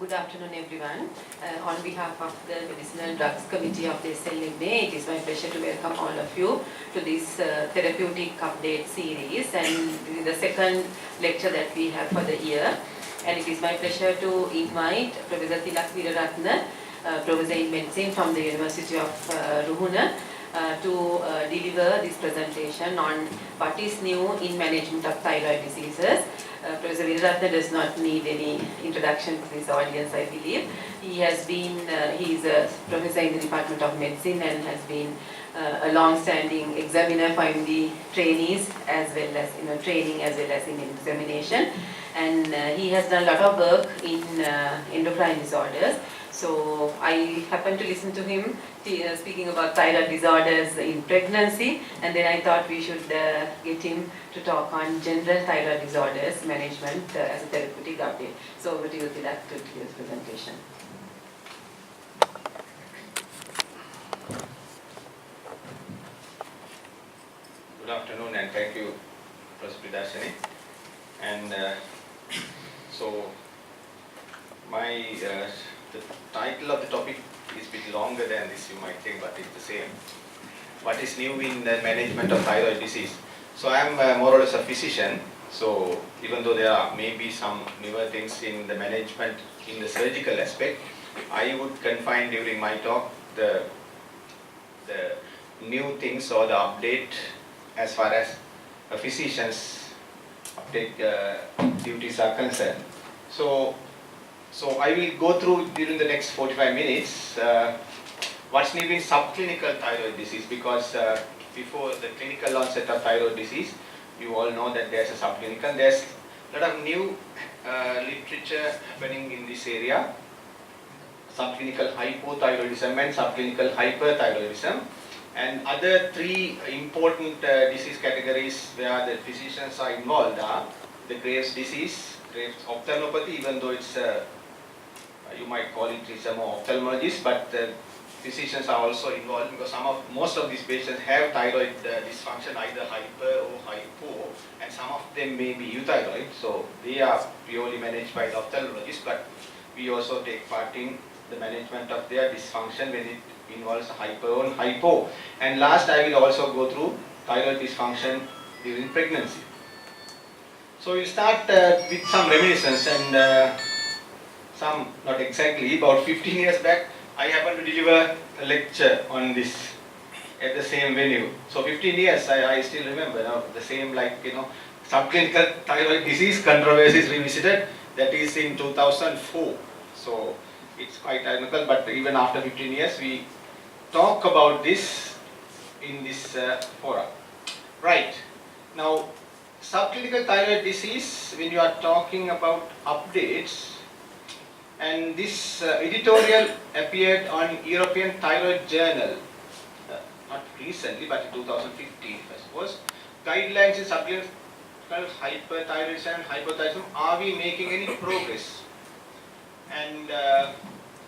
Good afternoon, everyone. On behalf of the Medicinal Drugs Committee of the SLMA, it is my pleasure to welcome all of you to this therapeutic update series, and this is the second lecture that we have for the year. And it is my pleasure to invite Professor Weerarathna, Professor in Medicine from the University of Ruhuna, to deliver this presentation on what is new in management of thyroid diseases. Professor Weerarathna does not need any introduction to this audience, I believe. He is a professor in the Department of Medicine and has been a long-standing examiner for MD trainees as well as training as well as in examination. And he has done a lot of work in endocrine disorders. So I happened to listen to him speaking about thyroid disorders in pregnancy, and then I thought we should get him to talk on general thyroid disorders management as a therapeutic update. So over to you, Tilak, to give his presentation. Good afternoon and thank you, Prof. Pridashani. And so the title of the topic is a bit longer than this, you might think, but it's the same. What is new in the management of thyroid disease? So I am more or less a physician, so even though there are maybe some newer things in the management in the surgical aspect, I would confine during my talk the new things or the update as far as a physician's update duties are concerned. So I will go through during the next 45 minutes what's new in subclinical thyroid disease, because before the clinical onset of thyroid disease, you all know that there's a subclinical. There's a lot of new literature happening in this area, subclinical hypothyroidism and subclinical hyperthyroidism, and other three important disease categories where the physicians are involved are the Graves' disease, Graves' ophthalmopathy, even though it's you might call it's a more ophthalmologist, but physicians are also involved because most of these patients have thyroid dysfunction, either hyper or hypo, and some of them may be euthyroid, so they are purely managed by the ophthalmologist, but we also take part in the management of their dysfunction when it involves hyper and hypo. And last, I will also go through thyroid dysfunction during pregnancy. So we'll start with some reminiscence, and not exactly, about 15 years back, I happened to deliver a lecture on this at the same venue. So 15 years, I still remember now, the same, subclinical thyroid disease controversies revisited, that is in 2004. So it's quite ironical, but even after 15 years, we talk about this in this forum. Right. Now, subclinical thyroid disease, when you are talking about updates, and this editorial appeared on European Thyroid Journal, not recently, but in 2015, I suppose. Guidelines in subclinical hyperthyroidism and hypothyroidism, are we making any progress? And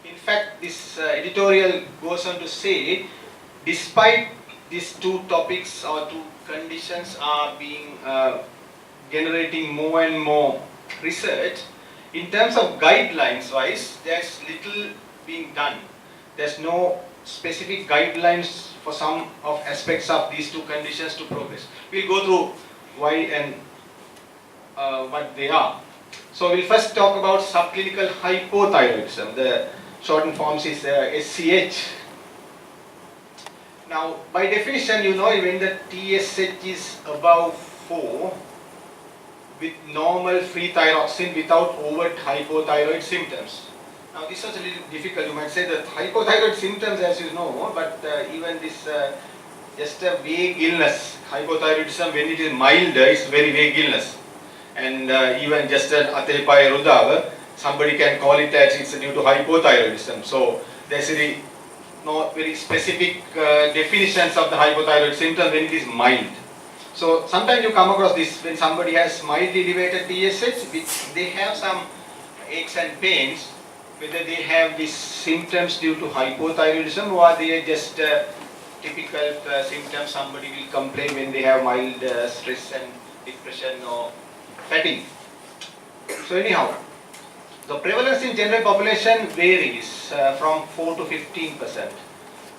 in fact, this editorial goes on to say, despite these two topics or two conditions are being generating more and more research, in terms of guidelines wise, there's little being done. There's no specific guidelines for some of aspects of these two conditions to progress. We'll go through why and what they are. So we'll first talk about subclinical hypothyroidism. The shortened forms is SCH. Now, by definition, you know, when the TSH is above 4, with normal free thyroxine without overt hypothyroid symptoms. Now this was a little difficult, you might say that hypothyroid symptoms, as you know, but even this just a vague illness, hypothyroidism when it is milder is very vague illness, and even just an atepai rudava, somebody can call it as it's due to hypothyroidism. So there's really not very specific definitions of the hypothyroid symptom when it is mild. So sometimes you come across this when somebody has mildly elevated TSH, which they have some aches and pains, whether they have these symptoms due to hypothyroidism or they are just typical symptoms somebody will complain when they have mild stress and depression or fatigue. So anyhow, The prevalence in general population varies from 4 to 15%,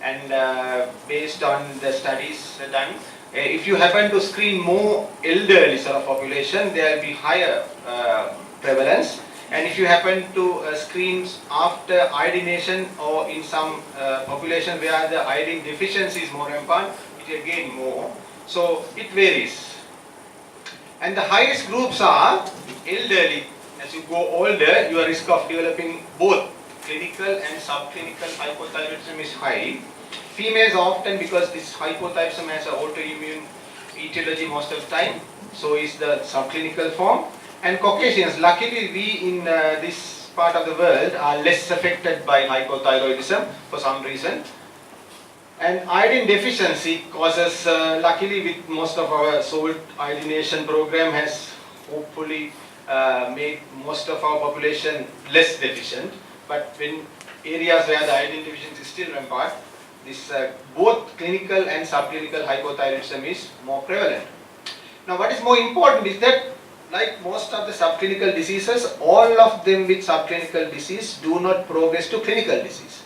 and based on the studies done, if you happen to screen more elderly sort of population, there will be higher prevalence. And if you happen to screen after iodination or in some population where the iodine deficiency is more rampant, it again more. So it varies. And the highest groups are elderly. As you go older, your risk of developing both clinical and subclinical hypothyroidism is high. Females often, because this hypothyroidism has an autoimmune etiology most of the time, so is the subclinical form. And Caucasians, luckily we in this part of the world are less affected by hypothyroidism for some reason. And iodine deficiency causes, luckily with most of our salt iodination program has hopefully made most of our population less deficient. But when areas where the iodine deficiency is still rampant, this both clinical and subclinical hypothyroidism is more prevalent. Now what is more important is that like most of the subclinical diseases, all of them with subclinical disease do not progress to clinical disease.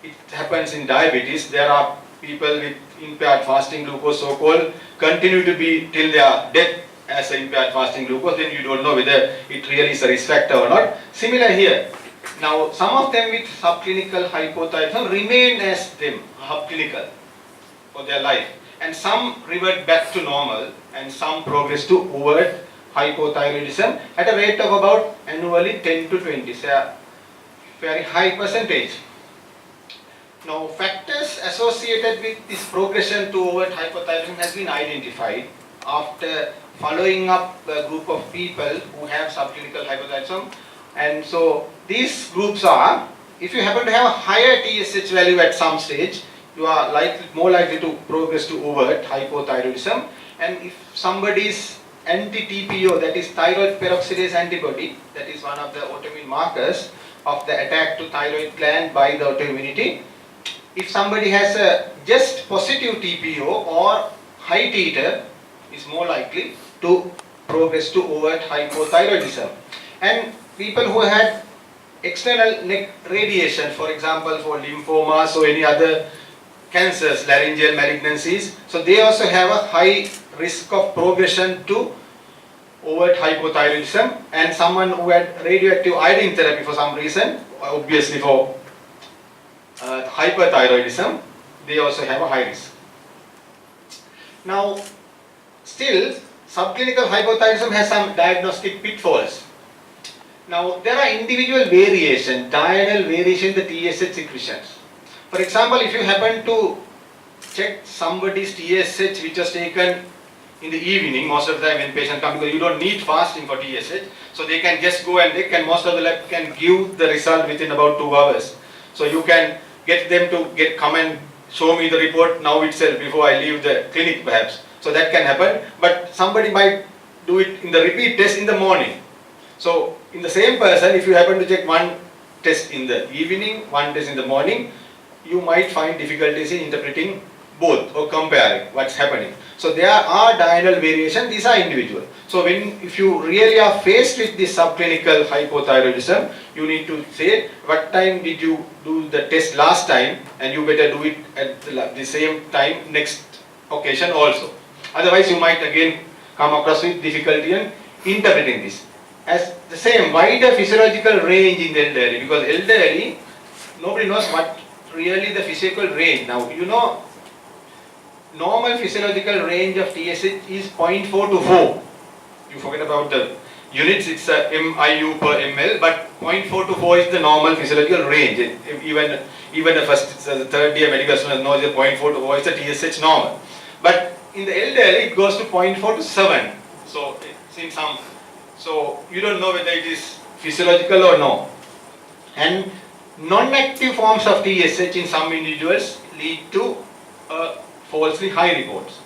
It happens in diabetes. There are people with impaired fasting glucose, so-called, continue to be till their death as impaired fasting glucose. Then you don't know whether it really is a risk factor or not. Similar here. Now, some of them with subclinical hypothyroidism remain as them, subclinical, for their life. And some revert back to normal, and some progress to overt hypothyroidism at a rate of about annually 10 to 20. So, a very high percentage. Now, factors associated with this progression to overt hypothyroidism has been identified after following up a group of people who have subclinical hypothyroidism. And so, these groups are, if you happen to have a higher TSH value at some stage, you are more likely to progress to overt hypothyroidism. And if somebody's anti-TPO, that is thyroid peroxidase antibody, that is one of the autoimmune markers of the attack to thyroid gland by the autoimmunity. If somebody has a just positive TPO or high titer, is more likely to progress to overt hypothyroidism. And people who had external neck radiation, for example, for lymphomas or any other cancers, laryngeal malignancies, so they also have a high risk of progression to overt hypothyroidism. And someone who had radioactive iodine therapy for some reason, obviously for hyperthyroidism, they also have a high risk. Now, still, subclinical hypothyroidism has some diagnostic pitfalls. Now, there are individual variation, diurnal variation in the TSH secretions. For example, if you happen to check somebody's TSH which was taken in the evening, most of the time when patient come, because you don't need fasting for TSH, so they can just go and they can, most of the lab can give the result within about 2 hours. So you can get them to come and show me the report now itself before I leave the clinic perhaps. So that can happen, but somebody might do it in the repeat test in the morning. So in the same person, if you happen to check one test in the evening, one test in the morning, you might find difficulties in interpreting both or comparing what's happening. So there are diurnal variation, these are individual. So if you really are faced with this subclinical hypothyroidism, you need to say what time did you do the test last time, and you better do it at the same time next occasion also. Otherwise you might again come across with difficulty in interpreting this. As the same wider physiological range in the elderly, because elderly, nobody knows what really the physical range. Now you know, normal physiological range of TSH is 0.4 to 4. You forget about the units, it's MIU per ml, but 0.4 to 4 is the normal physiological range. Even the third year medical student knows that 0.4 to 4 is the TSH normal. But in the elderly, it goes to 0.4 to 7. So it's in some. So you don't know whether it is physiological or no. And non-active forms of TSH in some individuals lead to falsely high reports.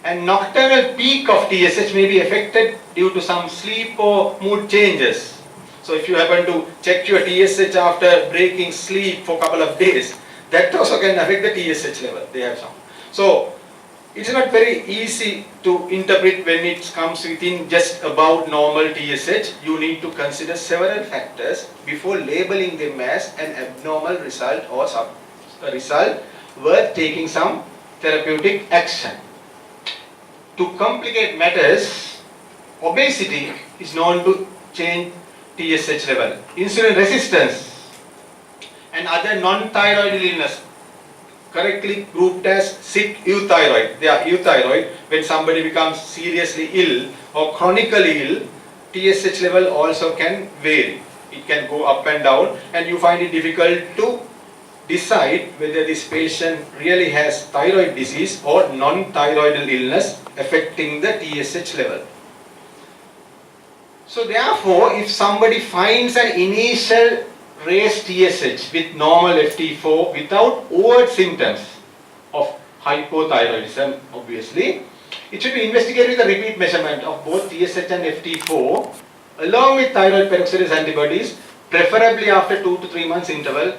And nocturnal peak of TSH may be affected due to some sleep or mood changes. So if you happen to check your TSH after breaking sleep for a couple of days, that also can affect the TSH level. They have some. So it's not very easy to interpret when it comes within just above normal TSH. You need to consider several factors before labeling them as an abnormal result or a result worth taking some therapeutic action. To complicate matters, obesity is known to change TSH level. Insulin resistance and other non-thyroid illness, correctly grouped as sick euthyroid. They are euthyroid. When somebody becomes seriously ill or chronically ill, TSH level also can vary. It can go up and down, and you find it difficult to decide whether this patient really has thyroid disease or non-thyroidal illness affecting the TSH level. So therefore, if somebody finds an initial raised TSH with normal FT4 without overt symptoms of hypothyroidism, obviously, it should be investigated with a repeat measurement of both TSH and FT4 along with thyroid peroxidase antibodies, preferably after 2 to 3 months interval,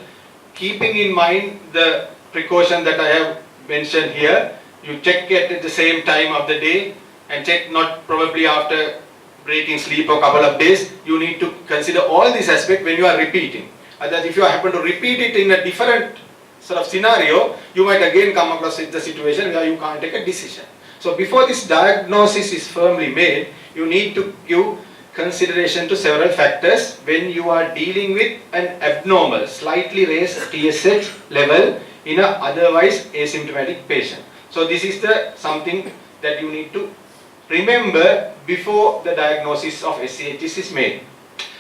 keeping in mind the precaution that I have mentioned here. You check it at the same time of the day and check not probably after breaking sleep or couple of days. You need to consider all these aspects when you are repeating. Otherwise, if you happen to repeat it in a different sort of scenario, you might again come across the situation where you can't take a decision. So before this diagnosis is firmly made, you need to give consideration to several factors when you are dealing with an abnormal, slightly raised TSH level in a otherwise asymptomatic patient. So this is the something that you need to remember before the diagnosis of SCHs is made.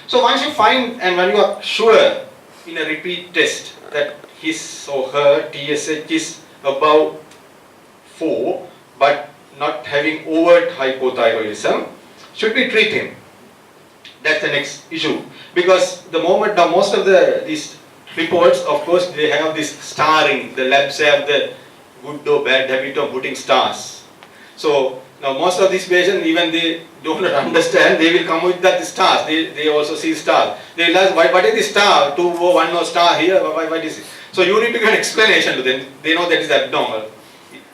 So once you find and when you are sure in a repeat test that his or her TSH is above 4 but not having overt hypothyroidism, should we treat him? That's the next issue. Because the moment now most of these reports, of course, they have this starring. The labs have the good or bad habit of putting stars. So now most of these patients, even they do not understand, they will come with that stars. They also see stars. They will ask, what is the star? 2 or 1 or star here? What is it? So you need to give an explanation to them. They know that is abnormal.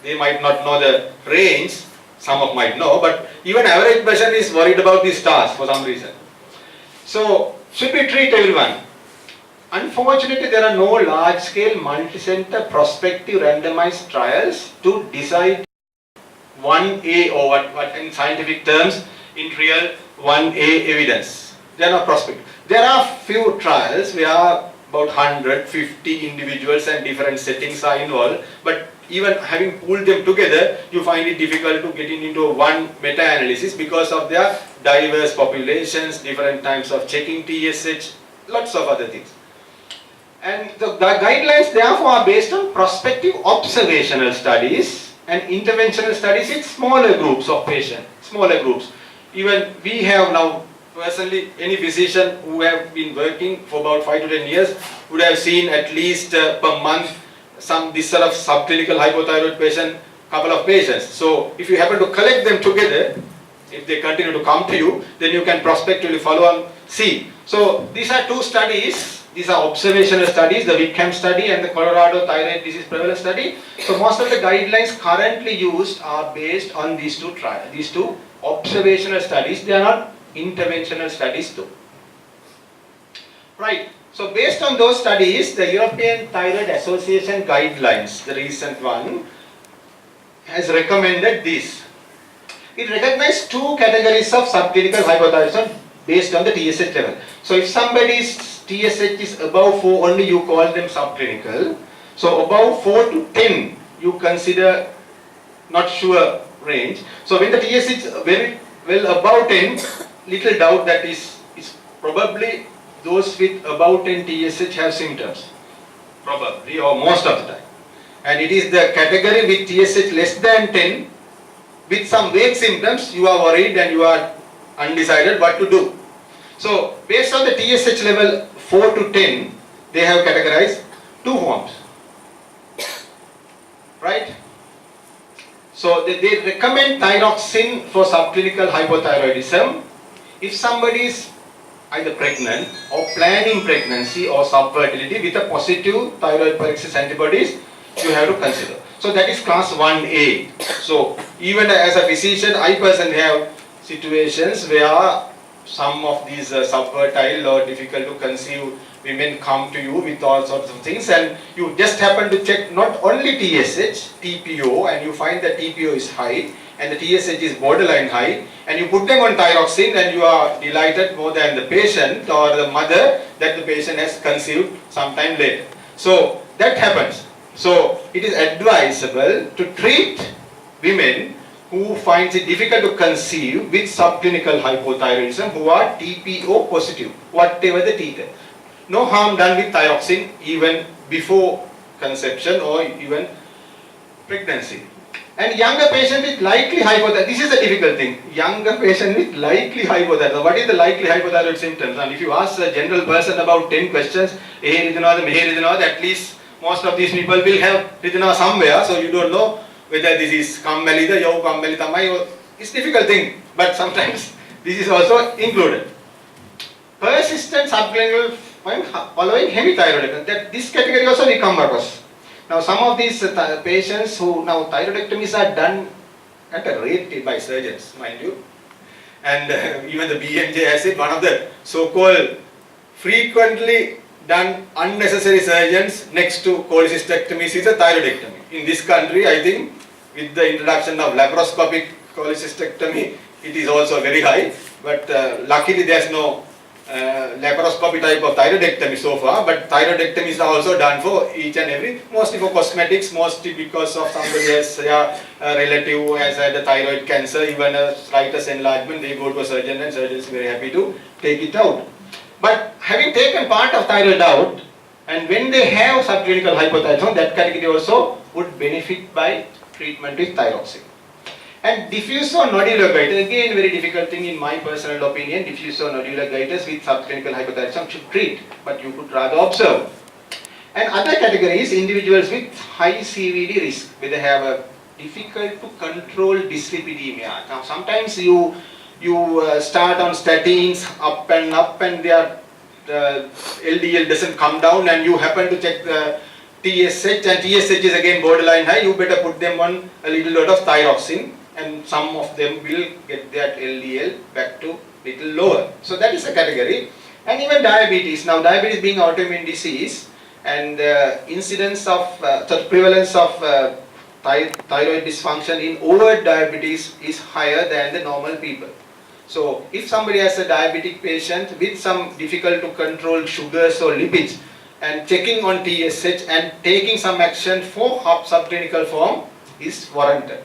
They might not know the range. Some of might know, but even average person is worried about these stars for some reason. So should we treat everyone? Unfortunately, there are no large-scale multi-center prospective randomized trials to decide 1A or what in scientific terms in real 1A evidence. They are not prospective. There are few trials where about 150 individuals and different settings are involved, but even having pulled them together, you find it difficult to get into one meta-analysis because of their diverse populations, different times of checking TSH, lots of other things. And the guidelines therefore are based on prospective observational studies and interventional studies in smaller groups of patients, smaller groups. Even we have now, personally, any physician who have been working for about 5 to 10 years would have seen at least per month this sort of subclinical hypothyroid patient, couple of patients. So if you happen to collect them together, if they continue to come to you, then you can prospectively follow on, see. So these are 2 studies. These are observational studies, the WICHAM study and the Colorado Thyroid Disease Prevalence Study. So most of the guidelines currently used are based on these 2 trials, these 2 observational studies. They are not interventional studies too. Right. So based on those studies, the European Thyroid Association guidelines, the recent one, has recommended this. It recognizes 2 categories of subclinical hypothyroidism based on the TSH level. So if somebody's TSH is above 4, only you call them subclinical. So above 4 to 10, you consider not sure range. So when the TSH is very well above 10, little doubt that is probably those with above 10 TSH have symptoms, probably, or most of the time. And it is the category with TSH less than 10, with some vague symptoms, you are worried and you are undecided what to do. So, based on the TSH level 4 to 10, they have categorized 2 forms. Right? So, they recommend thyroxine for subclinical hypothyroidism if somebody is either pregnant or planning pregnancy or subfertility with a positive thyroid peroxidase antibodies, you have to consider. So that is class 1A. So even as a physician, I personally have situations where some of these subfertile or difficult to conceive women come to you with all sorts of things, and you just happen to check not only TSH, TPO, and you find that TPO is high and the TSH is borderline high, and you put them on thyroxine, and you are delighted more than the patient or the mother that the patient has conceived sometime later. So that happens. So it is advisable to treat women who finds it difficult to conceive with subclinical hypothyroidism who are TPO positive, whatever the T. No harm done with thyroxine even before conception or even pregnancy. And younger patient with likely hypothyroid, this is a difficult thing. Younger patient with likely hypothyroid. What is the likely hypothyroid symptoms? And if you ask a general person about 10 questions, at least most of these people will have Ridhana somewhere, so you don't know whether this is Kammalida, Yau Kammalita, or it's a difficult thing, but sometimes this is also included. Persistent subclinical following hemithyroidectomy, that this category also we come across. Now some of these patients who now thyroidectomies are done at a rate by surgeons, mind you, and even the BMJ has said one of the so-called frequently done unnecessary surgeons next to cholecystectomies is a thyroidectomy. In this country, I think with the introduction of laparoscopic cholecystectomy, it is also very high, but luckily there is no laparoscopy type of thyroidectomy so far, but thyroidectomies are also done for each and every, mostly for cosmetics, mostly because of somebody has a relative who has had a thyroid cancer, even a slightest enlargement, they go to a surgeon and surgeon is very happy to take it out. But having taken part of thyroid out, and when they have subclinical hypothyroidism, that category also would benefit by treatment with thyroxine. And diffusonodular, again very difficult thing in my personal opinion, diffusonodular with subclinical hypothyroidism should treat, but you could rather observe. And other categories, individuals with high CVD risk, where they have a difficult to control dyslipidemia. Now sometimes you start on statins up and their LDL doesn't come down, and you happen to check the TSH, and TSH is again borderline high, you better put them on a little lot of thyroxine, and some of them will get that LDL back to little lower. So that is a category. And even diabetes. Now diabetes being autoimmune disease, and incidence of, prevalence of thyroid dysfunction in overt diabetes is higher than the normal people. So if somebody has a diabetic patient with some difficult to control sugars or lipids, and checking on TSH and taking some action for subclinical form is warranted.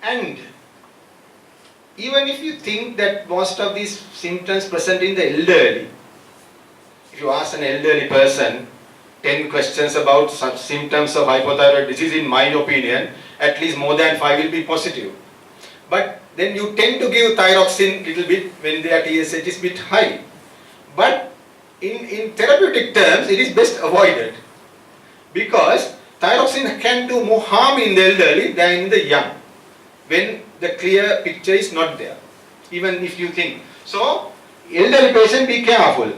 And even if you think that most of these symptoms present in the elderly, if you ask an elderly person 10 questions about such symptoms of hypothyroid disease, in my opinion, at least more than 5 will be positive. But then you tend to give thyroxine little bit when their TSH is bit high. But in therapeutic terms, it is best avoided, because thyroxine can do more harm in the elderly than in the young, when the clear picture is not there, even if you think. So, elderly patient, be careful,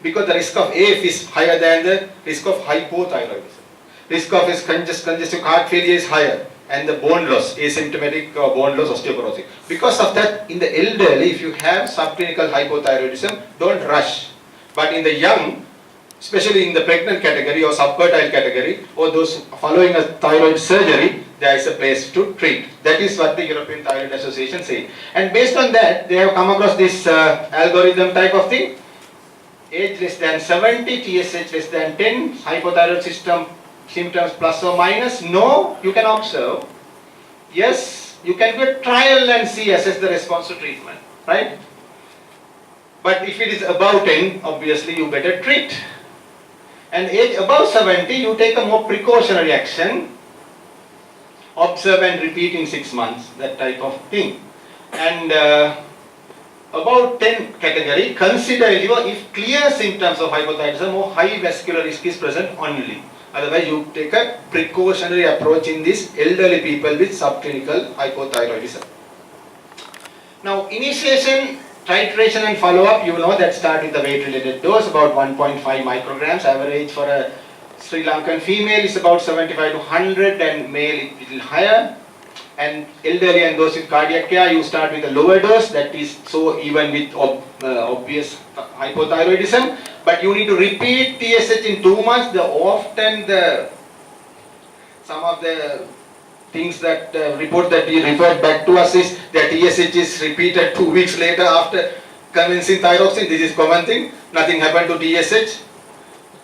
because the risk of AF is higher than the risk of hypothyroidism. Risk of congestive heart failure is higher, and the bone loss, asymptomatic bone loss, osteoporosis. Because of that, in the elderly, if you have subclinical hypothyroidism, don't rush. But in the young, especially in the pregnant category or subfertile category, or those following a thyroid surgery, there is a place to treat. That is what the European Thyroid Association says. And based on that, they have come across this algorithm type of thing. Age less than 70, TSH less than 10, hypothyroid system symptoms plus or minus. No, you can observe. Yes, you can do a trial and see, assess the response to treatment, right? But if it is above 10, obviously you better treat. And age above 70, you take a more precautionary action. Observe and repeat in 6 months, that type of thing. And about 10 category, consider if clear symptoms of hypothyroidism or high vascular risk is present only. Otherwise, you take a precautionary approach in these elderly people with subclinical hypothyroidism. Now, initiation, titration and follow-up, you know that start with the weight-related dose, about 1.5 micrograms, average for a Sri Lankan female is about 75 to 100 and male is little higher. And elderly and those with cardiac care, you start with a lower dose, that is so even with obvious hypothyroidism. But you need to repeat TSH in 2 months. Some of the things that report that we referred back to us is that TSH is repeated 2 weeks later after commencing thyroxine. This is common thing. Nothing happened to TSH.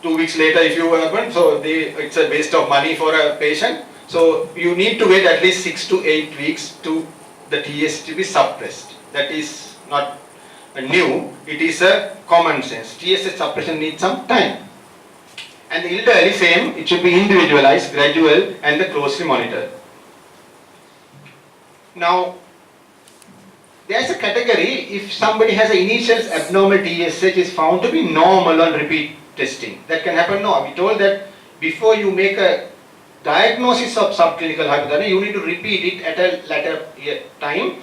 2 weeks later if you happen, so it's a waste of money for a patient. So you need to wait at least 6 to 8 weeks to the TSH to be suppressed. That is not new, it is a common sense. TSH suppression needs some time. And the elderly same, it should be individualized, gradual and closely monitored. Now, there is a category if somebody has an initial abnormal TSH is found to be normal on repeat testing. That can happen. No, we told that before you make a diagnosis of subclinical hypothyroidism, you need to repeat it at a later time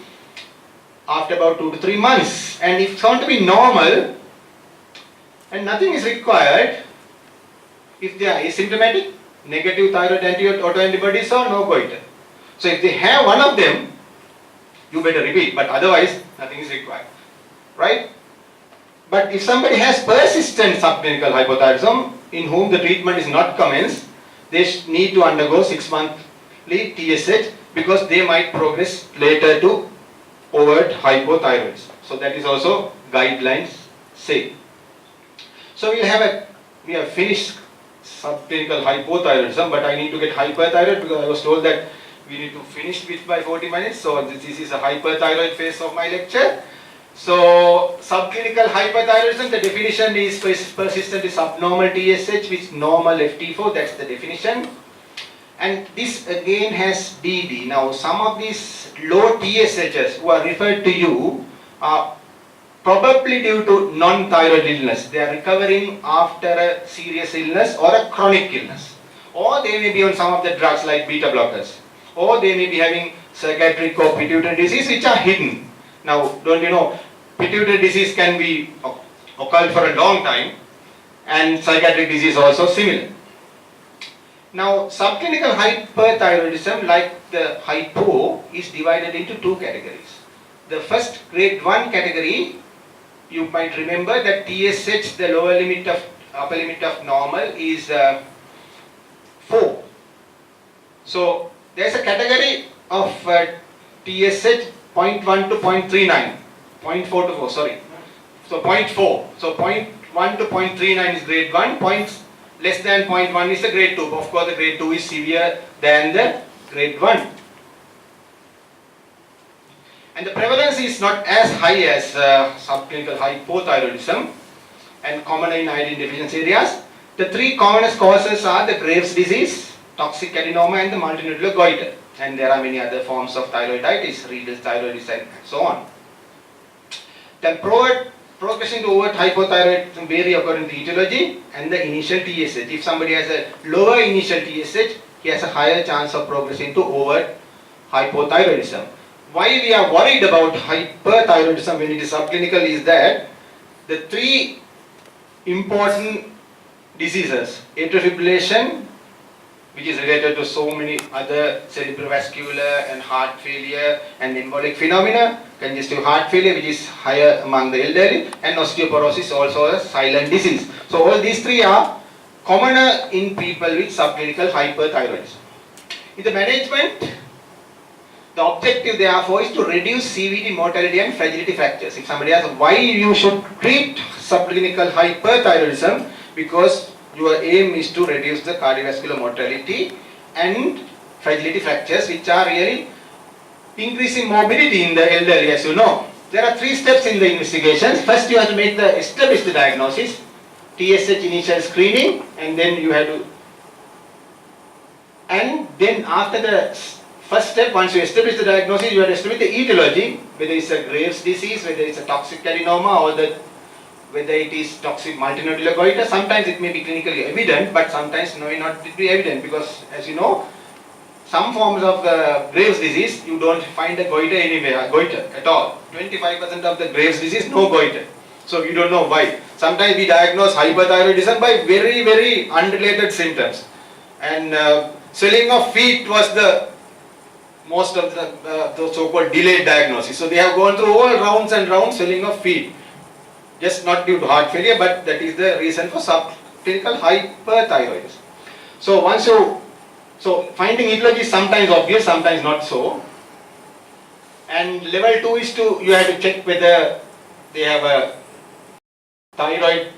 after about 2 to 3 months. And if found to be normal and nothing is required, if they are asymptomatic, negative thyroid autoantibodies or no goiter. So if they have one of them, you better repeat, but otherwise nothing is required, right? But if somebody has persistent subclinical hypothyroidism in whom the treatment is not commenced, they need to undergo 6 monthly TSH because they might progress later to overt hypothyroidism. So that is also guidelines say. So we have finished subclinical hypothyroidism, but I need to get hyperthyroid because I was told that we need to finish it by 40 minutes. So this is a hyperthyroid phase of my lecture. So subclinical hyperthyroidism, the definition is persistent is abnormal TSH with normal FT4, that's the definition. And this again has DD. Now some of these low TSHs who are referred to you are probably due to non-thyroid illness. They are recovering after a serious illness or a chronic illness. Or they may be on some of the drugs like beta blockers. Or they may be having psychiatric or pituitary disease which are hidden. Now, don't you know, pituitary disease can be occult for a long time and psychiatric disease also similar. Now, subclinical hyperthyroidism, like the hypo, is divided into 2 categories. The first grade 1 category, you might remember that TSH, the upper limit of normal is 4. So, there is a category of TSH 0.1 to 0.39, 0.4 to 4, sorry. So 0.4. So 0.1 to 0.39 is grade 1, less than 0.1 is the grade 2. Of course, the grade 2 is severe than the grade 1. And the prevalence is not as high as subclinical hypothyroidism and common in iodine deficiency areas. The 3 commonest causes are the Graves' disease, toxic adenoma and the multinuclear goiter. And there are many other forms of thyroiditis, Riedl's thyroiditis and so on. The progression to overt hypothyroidism vary according to etiology and the initial TSH. If somebody has a lower initial TSH, he has a higher chance of progressing to overt hypothyroidism. Why we are worried about hyperthyroidism when it is subclinical is that the 3 important diseases, atrial fibrillation, which is related to so many other cerebrovascular and heart failure and embolic phenomena, congestive heart failure, which is higher among the elderly, and osteoporosis, also a silent disease. So all these 3 are commoner in people with subclinical hyperthyroidism. In the management, the objective therefore is to reduce CVD mortality and fragility fractures. If somebody asks why you should treat subclinical hyperthyroidism, because your aim is to reduce the cardiovascular mortality and fragility fractures, which are really increasing morbidity in the elderly, as you know. There are 3 steps in the investigations. First, you have to establish the diagnosis, TSH initial screening, and then you have to, and then after the first step, once you establish the diagnosis, you have to establish the etiology, whether it's a Graves' disease, whether it's a toxic adenoma, or whether it is toxic multinodular goiter. Sometimes it may be clinically evident, but sometimes may not be evident, because as you know, some forms of Graves' disease, you don't find a goiter anywhere, goiter at all. 25% of the Graves' disease, no goiter. So we don't know why. Sometimes we diagnose hyperthyroidism by very, very unrelated symptoms. And swelling of feet was the most of the so-called delayed diagnosis. So they have gone through all rounds and rounds, swelling of feet. Just not due to heart failure, but that is the reason for subclinical hyperthyroidism. So finding etiology is sometimes obvious, sometimes not so. And level 2 is you have to check whether they have a thyroid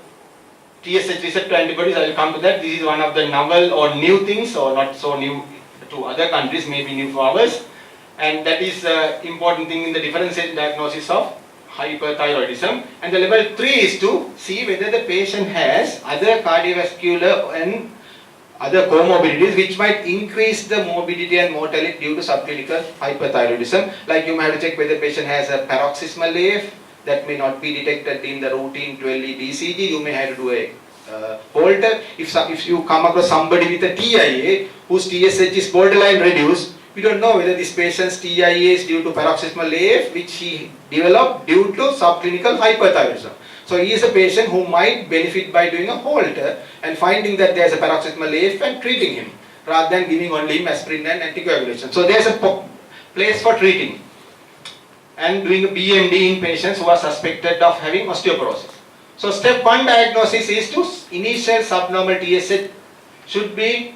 TSH receptor antibodies. I will come to that. This is one of the novel or new things, or not so new to other countries, maybe new for ours. And that is important thing in the differential diagnosis of hyperthyroidism. And the level 3 is to see whether the patient has other cardiovascular and other comorbidities which might increase the morbidity and mortality due to subclinical hyperthyroidism. Like you might have to check whether the patient has a paroxysmal AF that may not be detected in the routine 12-lead ECG. You may have to do a Holter. If you come across somebody with a TIA whose TSH is borderline reduced, we don't know whether this patient's TIA is due to paroxysmal AF which he developed due to subclinical hyperthyroidism. So he is a patient who might benefit by doing a Holter and finding that there is a paroxysmal AF and treating him rather than giving only him aspirin and anticoagulation. So there is a place for treating and doing a BMD in patients who are suspected of having osteoporosis. So step 1 diagnosis is to initial subnormal TSH should be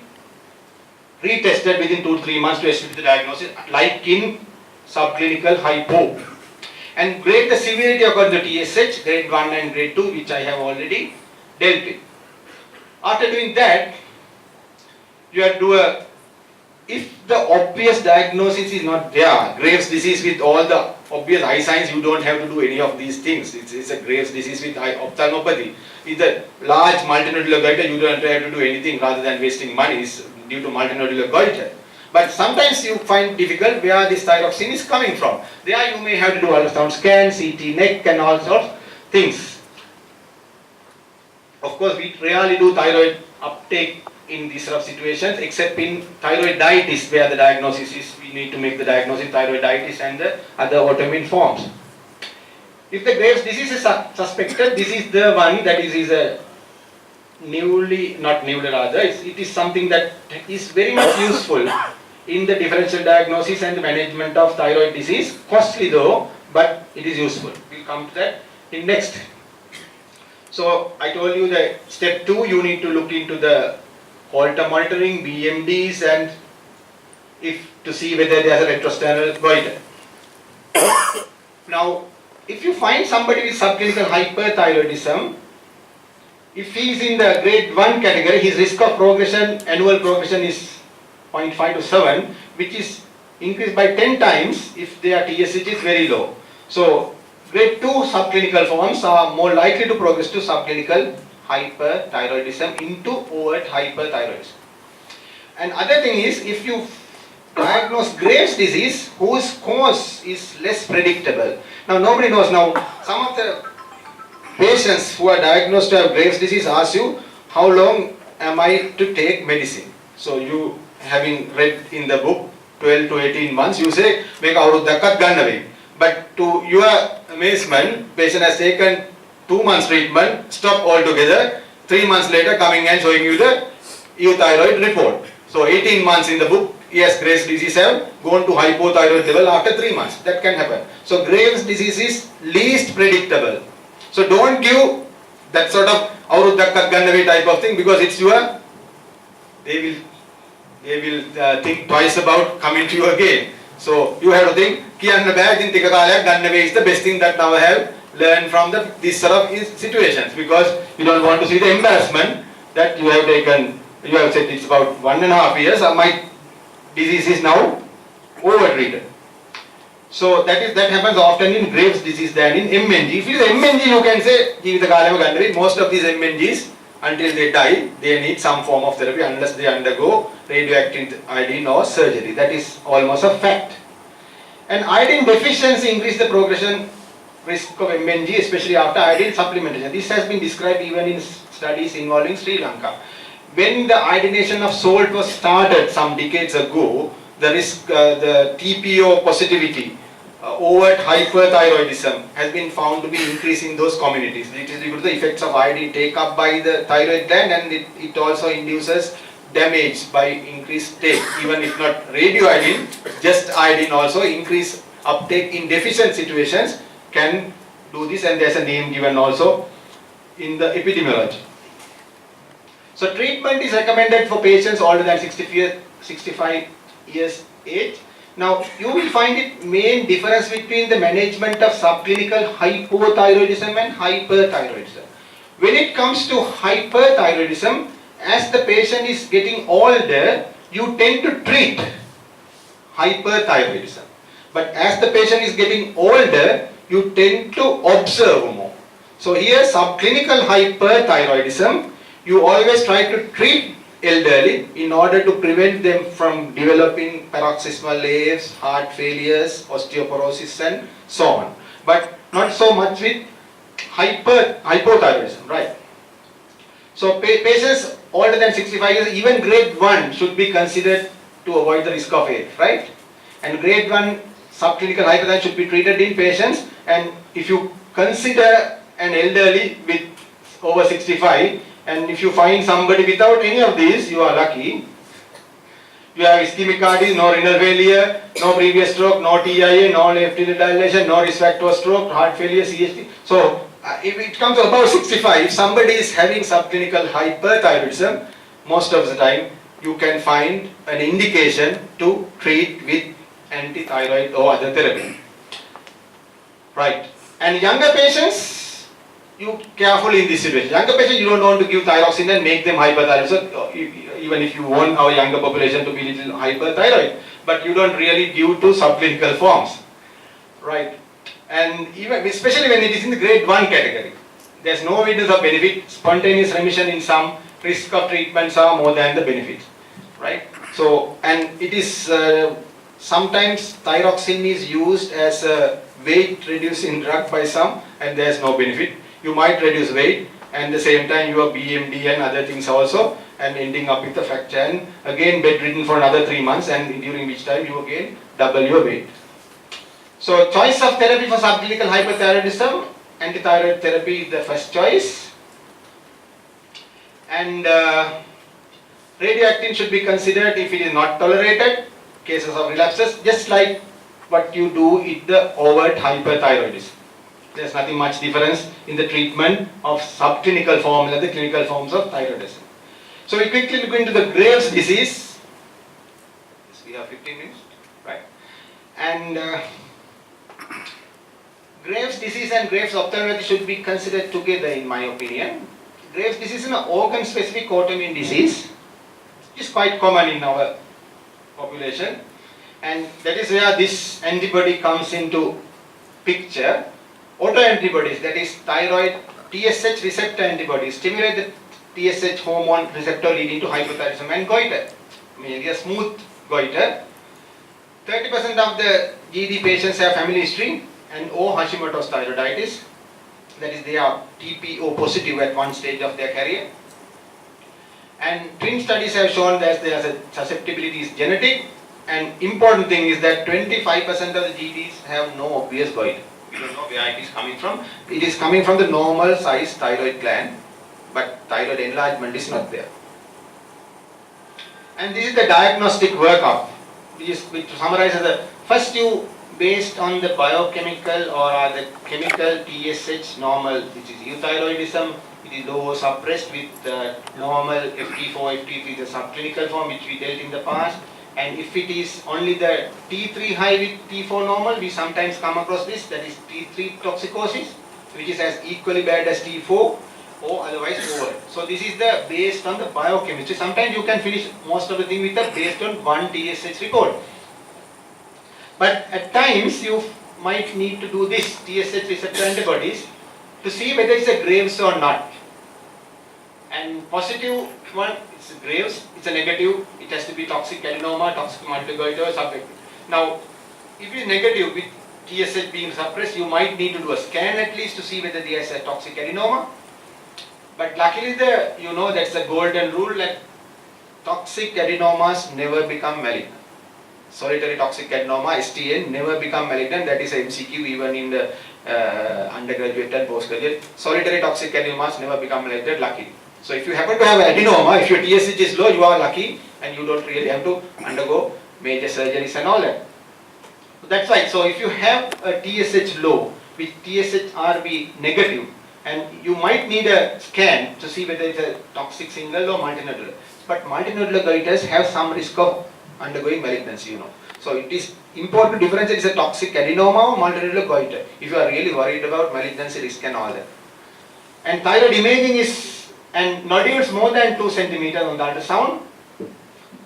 retested within 2 to 3 months to establish the diagnosis, like in subclinical hypo. And grade the severity according to TSH, grade 1 and grade 2, which I have already dealt with. After doing that, you have to do if the obvious diagnosis is not there, Graves' disease with all the obvious eye signs, you don't have to do any of these things. It's a Graves' disease with ophthalmopathy. With a large multinodular goiter, you don't have to do anything rather than wasting money. It's due to multinodular goiter. But sometimes you find difficult where this thyroxine is coming from. There you may have to do ultrasound scan, CT neck and all sorts of things. Of course, we rarely do thyroid uptake in these sort of situations except in thyroiditis where the diagnosis is, we need to make the diagnosis thyroiditis and the other autoimmune forms. If the Graves' disease is suspected, this is the one that is a it is something that is very much useful in the differential diagnosis and the management of thyroid disease. Costly though, but it is useful. We'll come to that in next. So I told you that step 2, you need to look into the Holter monitoring, BMDs, and if to see whether there is a retrosternal goiter. Now, if you find somebody with subclinical hyperthyroidism, if he is in the grade 1 category, his risk of progression, annual progression is 0.5 to 7, which is increased by 10 times if their TSH is very low. So, grade 2 subclinical forms are more likely to progress to subclinical hyperthyroidism into overt hyperthyroidism. And other thing is, if you diagnose Graves' disease whose cause is less predictable. Now nobody knows. Now some of the patients who are diagnosed to have Graves' disease ask you, how long am I to take medicine? So you, having read in the book 12 to 18 months, you say, make Weerarathna ganna. But to your amazement, patient has taken 2 months treatment, stop altogether, 3 months later coming and showing you the euthyroid report. So 18 months in the book, yes, Graves' disease have gone to hypothyroid level after 3 months. That can happen. So Graves' disease is least predictable. So don't give that sort of Weerarathna ganna type of thing because it's your, they will think twice about coming to you again. So you have to think, kiyanna baya din tika kalaya ganna is the best thing that now I have learned from these sort of situations, because you don't want to see the embarrassment that you have taken. You have said it's about 1.5 years. My disease is now over-treated. So that happens often in Graves' disease than in MNG. If it is MNG, you can say jeevitha kalama ganna. Most of these MNGs, until they die, they need some form of therapy unless they undergo radioactive iodine or surgery. That is almost a fact. And iodine deficiency increases the progression risk of MNG, especially after iodine supplementation. This has been described even in studies involving Sri Lanka. When the iodination of salt was started some decades ago, the risk, the TPO positivity overt hyperthyroidism has been found to be increased in those communities. It is due to the effects of iodine take up by the thyroid gland, and it also induces damage by increased take, even if not radioiodine, just iodine also increase uptake in deficient situations can do this, and there's a name given also in the epidemiology. So treatment is recommended for patients older than 65 years age. Now you will find it main difference between the management of subclinical hypothyroidism and hyperthyroidism. When it comes to hyperthyroidism, as the patient is getting older, you tend to treat hyperthyroidism. But as the patient is getting older, you tend to observe more. So here subclinical hyperthyroidism, you always try to treat elderly in order to prevent them from developing paroxysmal AFs, heart failures, osteoporosis and so on. But not so much with hypothyroidism, right? So patients older than 65 years, even grade 1 should be considered to avoid the risk of AF, right? And grade 1 subclinical hyperthyroidism should be treated in patients, and if you consider an elderly with over 65, and if you find somebody without any of these, you are lucky. You have ischemic heart disease, no renal failure, no previous stroke, no TIA, no left dilation, no risk factor stroke, heart failure, CST. So if it comes to about 65, if somebody is having subclinical hyperthyroidism, most of the time you can find an indication to treat with antithyroid or other therapy. Right. And younger patients, you careful in this situation. Younger patients, you don't want to give thyroxine and make them hyperthyroid. So even if you want our younger population to be little hyperthyroid, but you don't really give to subclinical forms, right? And even especially when it is in the grade 1 category, there's no evidence of benefit. Spontaneous remission in some, risk of treatments are more than the benefits, right? So, and it is sometimes thyroxine is used as a weight reducing drug by some, and there's no benefit. You might reduce weight and at the same time your BMD and other things also, and ending up with a fracture and again bedridden for another 3 months, and during which time you again double your weight. So choice of therapy for subclinical hyperthyroidism, antithyroid therapy is the first choice, and radioactive should be considered if it is not tolerated, cases of relapses, just like what you do with the overt hyperthyroidism. There's nothing much difference in the treatment of subclinical forms and the clinical forms of thyroidism. So we quickly look into the Graves' disease. Yes, we have 15 minutes, right? And Graves' disease and Graves' ophthalmopathy should be considered together, in my opinion. Graves' disease is an organ-specific autoimmune disease. It is quite common in our population, and that is where this antibody comes into picture. Autoantibodies, that is thyroid TSH receptor antibodies, stimulate the TSH hormone receptor leading to hypothyroidism and goiter, maybe a smooth goiter. 30% of the GD patients have family history and or Hashimoto's thyroiditis, that is they are TPO positive at one stage of their career. And twin studies have shown that their susceptibility is genetic, and important thing is that 25% of the GDs have no obvious goiter. We don't know where it is coming from. It is coming from the normal size thyroid gland, but thyroid enlargement is not there. And this is the diagnostic workup, which summarizes the first you based on the biochemical or the chemical TSH normal, which is euthyroidism. It is low suppressed with normal FT4, FT3, the subclinical form which we dealt in the past. And if it is only the T3 high with T4 normal, we sometimes come across this, that is T3 toxicosis, which is as equally bad as T4 or otherwise over. So this is the based on the biochemistry. Sometimes you can finish most of the thing with the based on one TSH report. But at times you might need to do this TSH receptor antibodies to see whether it's a Graves or not. And positive one, it's Graves, it's a negative, it has to be toxic adenoma, toxic multigoiter, subjective. Now, if it's negative with TSH being suppressed, you might need to do a scan at least to see whether there is a toxic adenoma. But luckily, that's the golden rule, that toxic adenomas never become malignant. solitary toxic adenoma, STN, never become malignant. That is a MCQ even in the undergraduate and postgraduate. Solitary toxic adenomas never become malignant, lucky. So if you happen to have adenoma, if your TSH is low, you are lucky and you don't really have to undergo major surgeries and all that. So that's right. So if you have a TSH low with TSH-RB negative, and you might need a scan to see whether it's a toxic single or multinodular. But multinodular goiters have some risk of undergoing malignancy, So it is important to differentiate is a toxic adenoma or multinodular goiter if you are really worried about malignancy risk and all that. And thyroid imaging is, and nodules more than 2 centimeters on the ultrasound.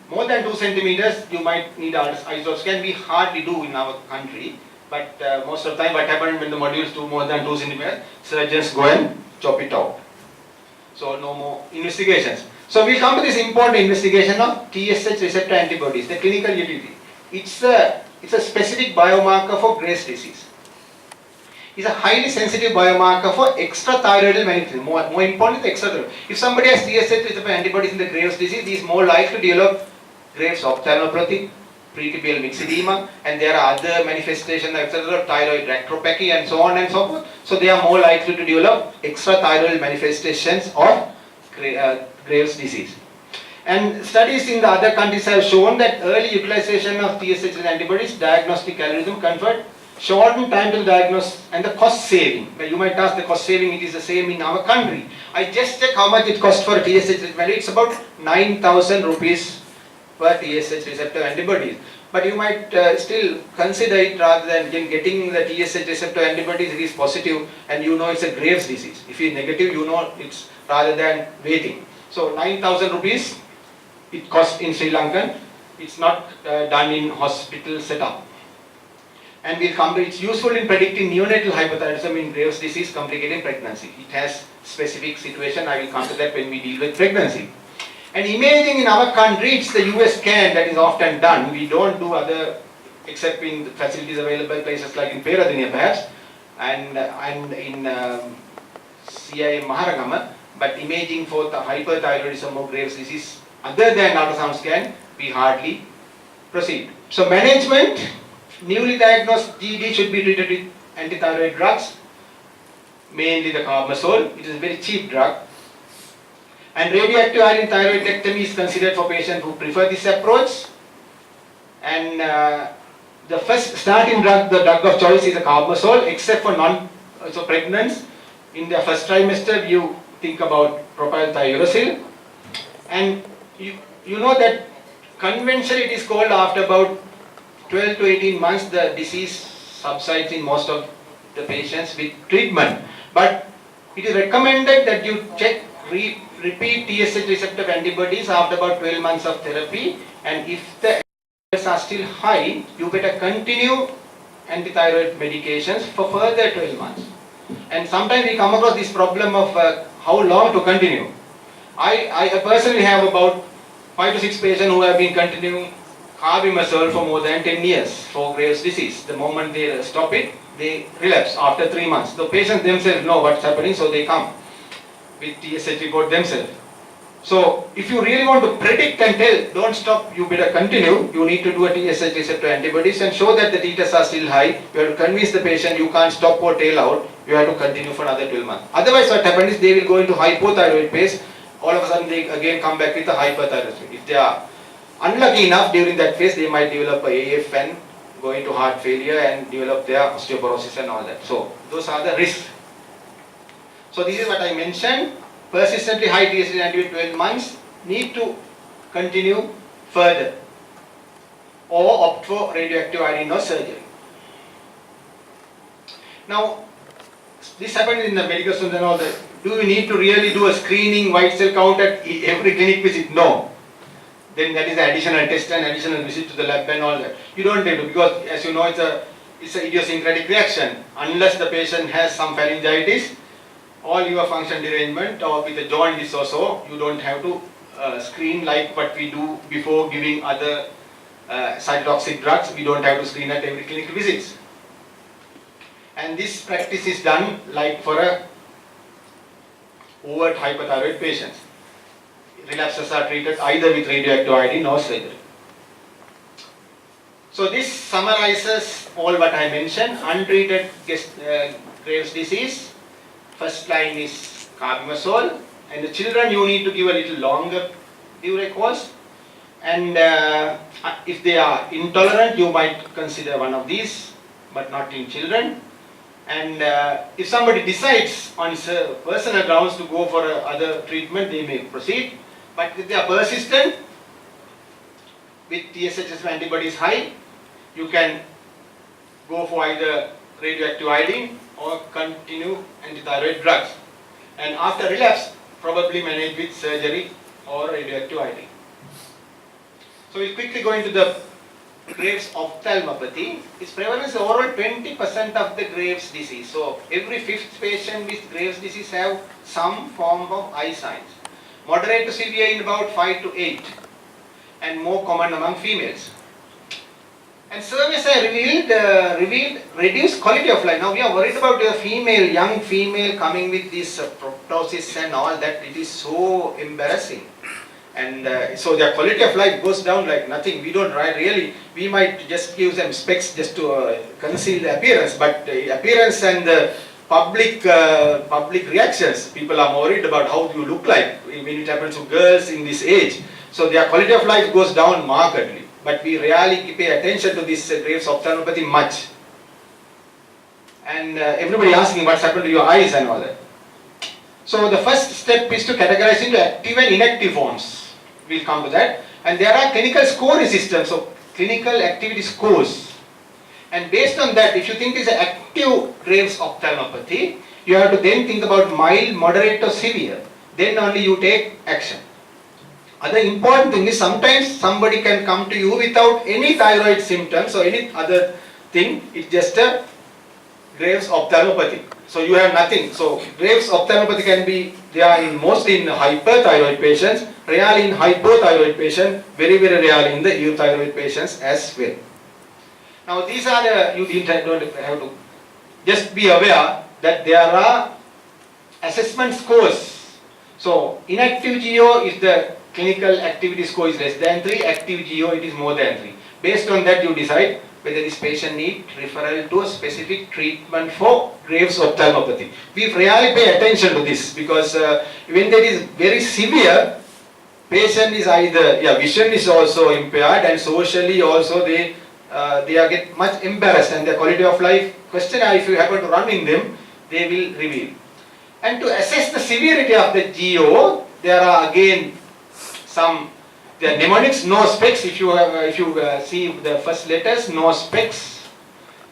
More than 2 centimeters, you might need isoscope scan. We hardly do in our country. But most of the time what happens when the modules do more than 2 centimeters, surgeons go and chop it out. So no more investigations. So we come to this important investigation of TSH receptor antibodies, the clinical utility. It's a specific biomarker for Graves' disease. It's a highly sensitive biomarker for extrathyroidal manifestation. More important is extrathyroidal. If somebody has TSH receptor antibodies in the Graves' disease, he is more likely to develop Graves' ophthalmopathy, pretibial myxedema, and there are other manifestations, etc., thyroid rectopathy and so on and so forth. So they are more likely to develop extrathyroidal manifestations of Graves' disease. And studies in the other countries have shown that early utilization of TSH antibodies, diagnostic algorithm convert shortened time to diagnose and the cost saving. Well, you might ask the cost saving, it is the same in our country. I just checked how much it costs for a TSH value. It's about 9,000 rupees per TSH receptor antibodies. But you might still consider it rather than getting the TSH receptor antibodies. It is positive and you know it's a Graves' disease. If it is negative, you know it's rather than waiting. So 9,000 rupees it costs in Sri Lankan. It's not done in hospital setup. And we'll come to it's useful in predicting neonatal hypothyroidism in Graves' disease complicating pregnancy. It has specific situation. I will come to that when we deal with pregnancy. And imaging in our country, it's the US scan that is often done. We don't do other, except in the facilities available places like in Weerarathna perhaps, and in CIM Maharagama. But imaging for the hyperthyroidism or Graves' disease, other than ultrasound scan, we hardly proceed. So management, newly diagnosed GD should be treated with antithyroid drugs, mainly the carbamazole. It is a very cheap drug. And radioactive iodine thyroidectomy is considered for patients who prefer this approach. And the first starting drug, the drug of choice is a carbamazole, except for pregnants. In the first trimester, you think about propylthiouracil. And you know that conventionally it is called after about 12 to 18 months, the disease subsides in most of the patients with treatment. But it is recommended that you check repeat TSH receptor antibodies after about 12 months of therapy, and if the antibodies are still high, you better continue antithyroid medications for further 12 months. And sometimes we come across this problem of how long to continue. I personally have about 5 to 6 patients who have been continuing carbimazole for more than 10 years for Graves' disease. The moment they stop it, they relapse after 3 months. The patients themselves know what's happening, so they come with TSH report themselves. So if you really want to predict and tell, don't stop, you better continue. You need to do a TSH receptor antibodies and show that the titers are still high. You have to convince the patient you can't stop or tail out. You have to continue for another 12 months. Otherwise what happens is they will go into hypothyroid phase. All of a sudden they again come back with a hyperthyroidism. If they are unlucky enough during that phase, they might develop a AF and go into heart failure and develop their osteoporosis and all that. So those are the risks. So this is what I mentioned. Persistently high TSH antibody 12 months, need to continue further or opt for radioactive iodine or surgery. Now, this happens in the medical students and all that. Do we need to really do a screening white cell count at every clinic visit? No. Then that is an additional test and additional visit to the lab and all that. You don't need to, because as you know, it's an idiosyncratic reaction. Unless the patient has some pharyngitis, all your function derangement or with a jaundice or so, you don't have to screen like what we do before giving other cytotoxic drugs. We don't have to screen at every clinic visits. And this practice is done like for a overt hyperthyroid patients. Relapses are treated either with radioactive iodine or surgery. So this summarizes all what I mentioned. Untreated Graves' disease. First line is carbimazole, and the children you need to give a little longer diuretic course. And if they are intolerant, you might consider one of these, but not in children. And if somebody decides on personal grounds to go for other treatment, they may proceed. But if they are persistent, with TSHS antibodies high, you can go for either radioactive iodine or continue antithyroid drugs. And after relapse, probably manage with surgery or radioactive iodine. So we'll quickly go into the Graves' ophthalmopathy. Its prevalence is overall 20% of the Graves' disease. So every fifth patient with Graves' disease have some form of eye signs. Moderate to severe in about 5 to 8, and more common among females. And surveys have revealed reduced quality of life. Now we are worried about a young female coming with this proptosis and all that. It is so embarrassing. And so their quality of life goes down like nothing. We don't really, we might just give them specs just to conceal the appearance, but the appearance and the public reactions, people are worried about how you look like when it happens to girls in this age. So their quality of life goes down markedly. But we rarely pay attention to this Graves' ophthalmopathy much. And everybody asking what's happened to your eyes and all that. So the first step is to categorize into active and inactive forms. We'll come to that. And there are clinical scoring systems, so clinical activity scores. And based on that, if you think it's an active Graves' ophthalmopathy, you have to then think about mild, moderate or severe. Then only you take action. Other important thing is sometimes somebody can come to you without any thyroid symptoms or any other thing. It's just a Graves' ophthalmopathy. So you have nothing. So Graves' ophthalmopathy can be, they are mostly in hyperthyroid patients, rarely in hypothyroid patients, very rarely in the euthyroid patients as well. Now these are the, you don't have to, just be aware that there are assessment scores. So inactive GO is the clinical activity score is less than 3, active GO it is more than 3. Based on that you decide whether this patient needs referral to a specific treatment for Graves' ophthalmopathy. We rarely pay attention to this because when that is very severe, patient is either, vision is also impaired and socially also they get much embarrassed and their quality of life questionnaire, if you happen to run in them, they will reveal. And to assess the severity of the GO, there are again some, the mnemonics, no specs, if you see the first letters, no specs,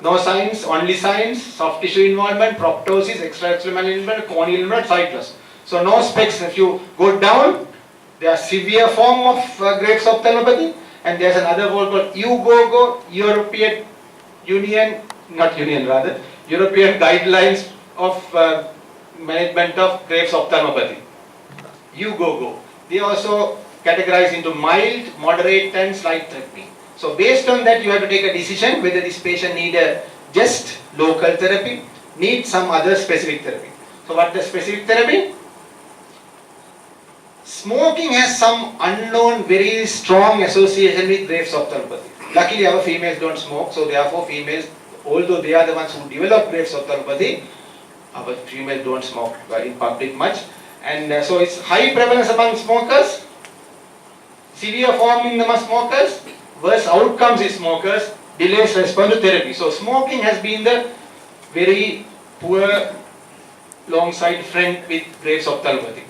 no signs, only signs, soft tissue involvement, proptosis, extracellular involvement, corneal involvement, sightless. So no specs, if you go down, there are severe form of Graves' ophthalmopathy, and there's another word called European Guidelines of Management of Graves' ophthalmopathy. They also categorize into mild, moderate and slight therapy. So based on that you have to take a decision whether this patient need just local therapy, need some other specific therapy. So what the specific therapy? Smoking has some unknown very strong association with Graves' ophthalmopathy. Luckily our females don't smoke, so therefore females, although they are the ones who develop Graves' ophthalmopathy, our females don't smoke in public much. And so it's high prevalence among smokers, severe form in the smokers, worse outcomes in smokers, delays response to therapy. So smoking has been the very poor alongside friend with Graves' ophthalmopathy.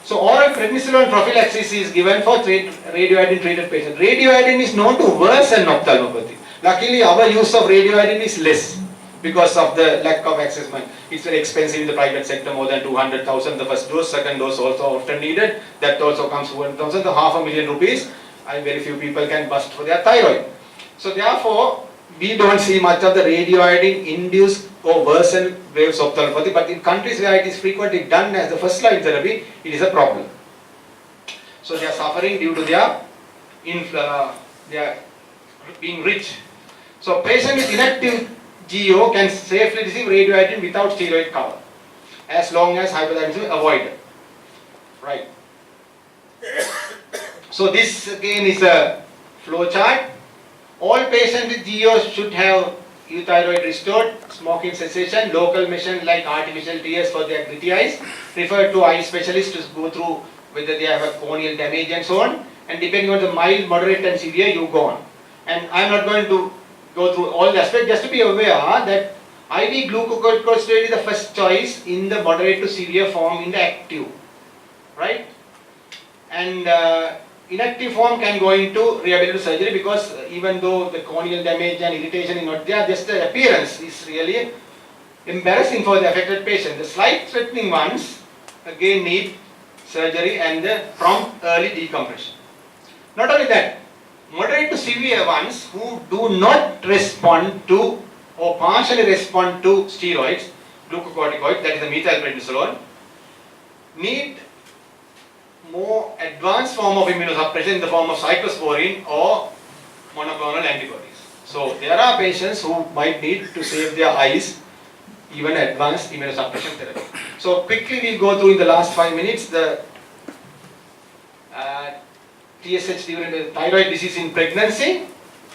So oral prednisolone prophylaxis is given for radioiodine treated patients. Radioiodine is known to worsen ophthalmopathy. Luckily our use of radioiodine is less because of the lack of accessment. It's very expensive in the private sector, more than 200,000 the first dose, second dose also often needed. That also comes to 1,000 to $500,000 rupees, and very few people can bust for their thyroid. So therefore, we don't see much of the radioiodine induced or worsened Graves' ophthalmopathy, but in countries where it is frequently done as the first line therapy, it is a problem. So they are suffering due to their being rich. So patient with inactive GO can safely receive radioiodine without steroid cover, as long as hypothyroidism is avoided. Right. So this again is a flow chart. All patients with GO should have euthyroid restored, smoking cessation, local measures like artificial tears for their gritty eyes. Refer to eye specialist to go through whether they have a corneal damage and so on. And depending on the mild, moderate and severe, you go on. And I am not going to go through all the aspects, just to be aware that IV glucocorticoid is the first choice in the moderate to severe form in the active, right? And inactive form can go into rehabilitative surgery, because even though the corneal damage and irritation is not there, just the appearance is really embarrassing for the affected patient. The slight threatening ones again need surgery and the prompt early decompression. Not only that, moderate to severe ones who do not respond to or partially respond to steroids, glucocorticoid, that is the methylprednisolone, need more advanced form of immunosuppression in the form of cyclosporine or monoclonal antibodies. So there are patients who might need to save their eyes, even advanced immunosuppression therapy. So quickly we'll go through in the last 5 minutes the TSH during the thyroid disease in pregnancy.